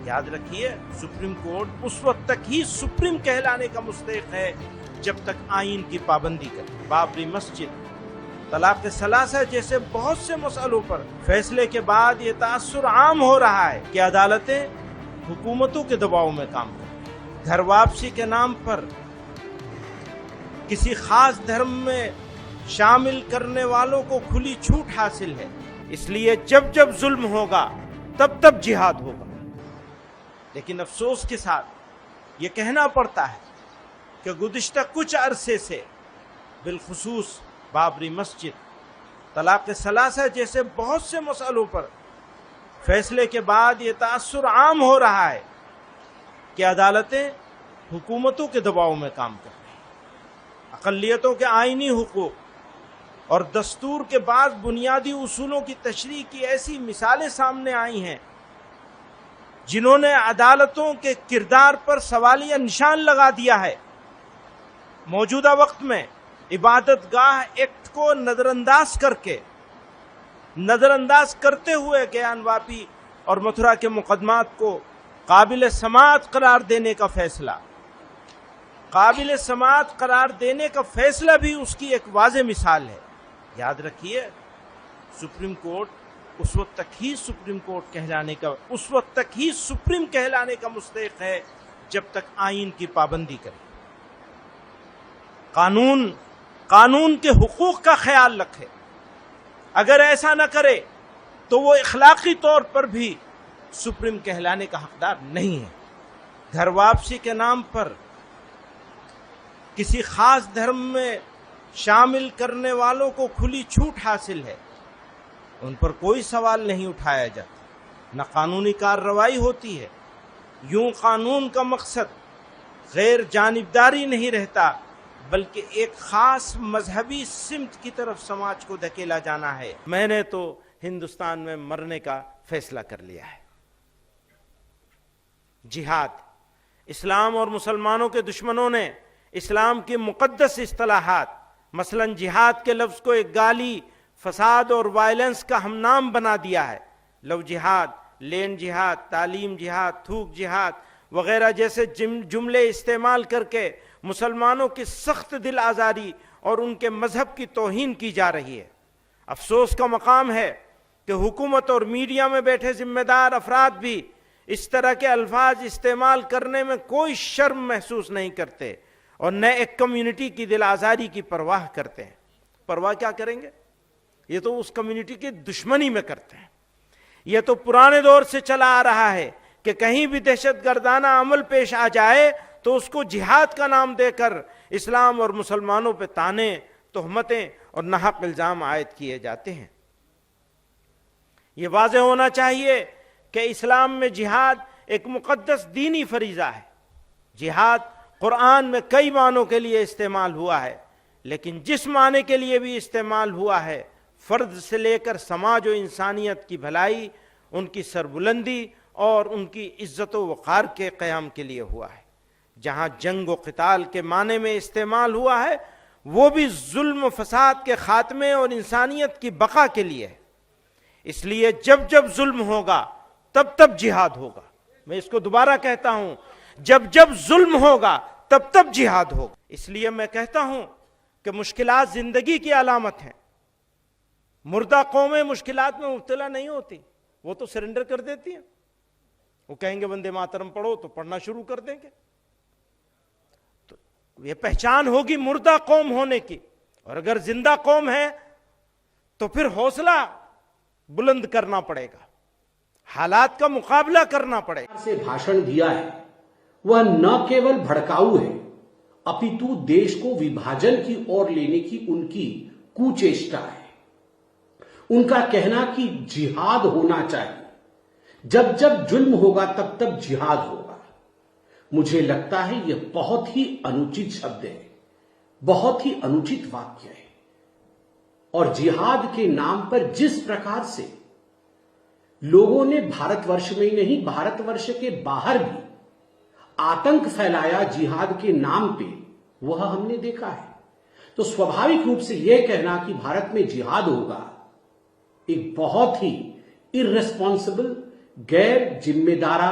یاد رکھیے supreme court اس وقت تک ہی سپریم کہلانے کا مستحق ہے جب تک آئین کی پابندی کرے۔ بابری مسجد، طلاق ثلاثہ جیسے بہت سے مسئلوں پر فیصلے کے بعد یہ تاثر عام ہو رہا ہے کہ عدالتیں حکومتوں کے دباؤ میں کام کریں۔ گھر واپسی کے نام پر کسی خاص دھرم میں شامل کرنے والوں کو کھلی چھوٹ حاصل ہے، اس لیے جب جب ظلم ہوگا تب تب جہاد ہوگا۔ لیکن افسوس کے ساتھ یہ کہنا پڑتا ہے کہ گزشتہ کچھ عرصے سے بالخصوص بابری مسجد، طلاق ثلاثہ جیسے بہت سے مسئلوں پر فیصلے کے بعد یہ تاثر عام ہو رہا ہے کہ عدالتیں حکومتوں کے دباؤ میں کام کریں۔ اقلیتوں کے آئینی حقوق اور دستور کے بعض بنیادی اصولوں کی تشریح کی ایسی مثالیں سامنے آئی ہیں جنہوں نے عدالتوں کے کردار پر سوالیہ نشان لگا دیا ہے۔ موجودہ وقت میں عبادت گاہ ایکٹ کو نظر انداز کرتے ہوئے گیان واپی اور متھرا کے مقدمات کو قابل سماعت قرار دینے کا فیصلہ بھی اس کی ایک واضح مثال ہے۔ یاد رکھیے سپریم کورٹ اس وقت تک ہی سپریم کہلانے کا مستحق ہے جب تک آئین کی پابندی کرے، قانون کے حقوق کا خیال رکھے۔ اگر ایسا نہ کرے تو وہ اخلاقی طور پر بھی سپریم کہلانے کا حقدار نہیں ہے۔ گھر واپسی کے نام پر کسی خاص دھرم میں شامل کرنے والوں کو کھلی چھوٹ حاصل ہے، ان پر کوئی سوال نہیں اٹھایا جاتا، نہ قانونی کارروائی ہوتی ہے۔ یوں قانون کا مقصد غیر جانبداری نہیں رہتا بلکہ ایک خاص مذہبی سمت کی طرف سماج کو دھکیلا جانا ہے۔ میں نے تو ہندوستان میں مرنے کا فیصلہ کر لیا ہے۔ جہاد، اسلام اور مسلمانوں کے دشمنوں نے اسلام کی مقدس اصطلاحات مثلا جہاد کے لفظ کو ایک گالی، فساد اور وائلنس کا ہم نام بنا دیا ہے۔ لو جہاد، لینڈ جہاد، تعلیم جہاد، تھوک جہاد وغیرہ جیسے جملے استعمال کر کے مسلمانوں کی سخت دل آزاری اور ان کے مذہب کی توہین کی جا رہی ہے۔ افسوس کا مقام ہے کہ حکومت اور میڈیا میں بیٹھے ذمہ دار افراد بھی اس طرح کے الفاظ استعمال کرنے میں کوئی شرم محسوس نہیں کرتے اور نہ ایک کمیونٹی کی دل آزاری کی پرواہ کرتے ہیں۔ پرواہ کیا کریں گے؟ یہ تو اس کمیونٹی کی دشمنی میں کرتے ہیں۔ یہ تو پرانے دور سے چلا آ رہا ہے کہ کہیں بھی دہشت گردانہ عمل پیش آ جائے تو اس کو جہاد کا نام دے کر اسلام اور مسلمانوں پہ تانے، تہمتیں اور ناحق الزام عائد کیے جاتے ہیں۔ یہ واضح ہونا چاہیے کہ اسلام میں جہاد ایک مقدس دینی فریضہ ہے۔ جہاد قرآن میں کئی معنوں کے لیے استعمال ہوا ہے، لیکن جس معنی کے لیے بھی استعمال ہوا ہے فرد سے لے کر سماج و انسانیت کی بھلائی، ان کی سربلندی اور ان کی عزت و وقار کے قیام کے لیے ہوا ہے۔ جہاں جنگ و قتال کے معنی میں استعمال ہوا ہے وہ بھی ظلم و فساد کے خاتمے اور انسانیت کی بقا کے لیے ہے۔ اس لیے جب جب ظلم ہوگا تب تب جہاد ہوگا۔ میں اس کو دوبارہ کہتا ہوں، جب جب ظلم ہوگا تب تب جہاد ہوگا۔ اس لیے میں کہتا ہوں کہ مشکلات زندگی کی علامت ہیں۔ مردہ قومیں مشکلات میں مبتلا نہیں ہوتی، وہ تو سرنڈر کر دیتی ہیں۔ وہ کہیں گے وندے ماترم پڑھو تو پڑھنا شروع کر دیں گے۔ تو یہ پہچان ہوگی مردہ قوم ہونے کی، اور اگر زندہ قوم ہے تو پھر حوصلہ بلند کرنا پڑے گا، حالات کا مقابلہ کرنا پڑے گا۔ سے بھاشن دیا ہے وہ نہ کیول بھڑکاؤ ہے اپیتو دیش کو وبھاجن کی اور لینے کی ان کی کوچیشٹا ہے۔ ان کا کہنا کہ جہاد ہونا چاہیے، جب جب ظلم ہوگا تب تب جہاد ہوگا، مجھے لگتا ہے یہ بہت ہی انوچت شبد ہے، بہت ہی انوچت واقعہ ہے۔ اور جہاد کے نام پر جس پرکار سے لوگوں نے بھارت ورش میں ہی نہیں بھارت ورش کے باہر بھی آتنک پھیلایا جہاد کے نام پہ، وہ ہم نے دیکھا ہے۔ تو سوبھاوک روپ سے یہ کہنا کہ بھارت میں جہاد ہوگا ایک بہت ہی irresponsible، غیر ذمہ دارہ